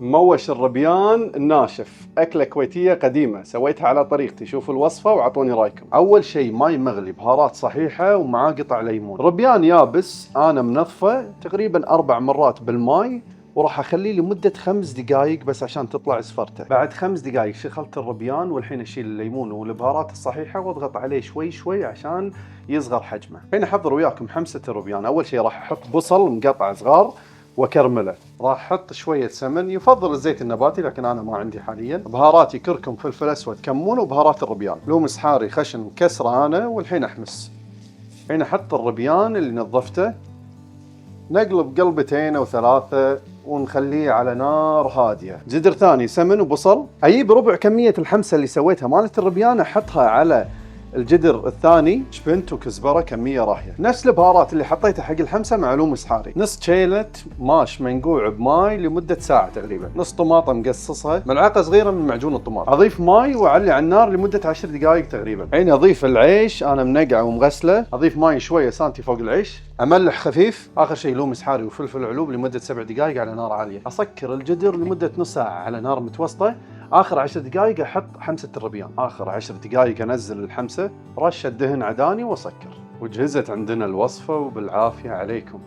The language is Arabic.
موش الربيان الناشف، أكلة كويتية قديمة سويتها على طريقتي. شوفوا الوصفة وعطوني رايكم. أول شيء ماي مغلي، بهارات صحيحة ومعاه قطع ليمون. ربيان يابس أنا منظفه تقريبا 4 مرات بالماي، وراح أخليه لمدة 5 دقائق بس عشان تطلع زفرته. بعد 5 دقائق شغلت الربيان، والحين أشيل الليمون والبهارات الصحيحة واضغط عليه شوي شوي عشان يصغر حجمه. الحين أحضر وياكم حمسة الربيان. أول شيء راح أحط بصل مقطع صغار وكرمله، راح احط شويه سمن، يفضل الزيت النباتي لكن انا ما عندي حاليا. بهاراتي كركم، فلفل اسود، كمون، وبهارات الربيان، لومس حاري خشن مكسره انا. والحين احمس. الحين احط الربيان اللي نظفته، نقلب قلبتين او 3 ونخليه على نار هاديه. جدر ثاني سمن وبصل. اجيب ربع كميه الحمسه اللي سويتها مالت الربيان، احطها على الجدر الثاني، شبنت وكزبره كميه راهيه، نفس البهارات اللي حطيتها حق الحمسه مع لومس حاري. نص شيلة ماش منقوع بماي لمده ساعه تقريبا، نص طماطم مقصصها، ملعقه صغيره من معجون الطماط. اضيف ماي واعلي على النار لمده 10 دقائق تقريبا. الحين اضيف العيش انا منقعه ومغسله، اضيف ماي شويه سانتي فوق العيش، املح خفيف. اخر شيء لومس حاري وفلفل علوب لمده 7 دقائق على نار عاليه. اسكر الجدر لمده نص ساعه على نار متوسطه. اخر 10 دقائق احط حمسه الربيان. اخر 10 دقائق انزل الحمسه، رشه دهن عداني واسكر. وجهزت عندنا الوصفه وبالعافيه عليكم.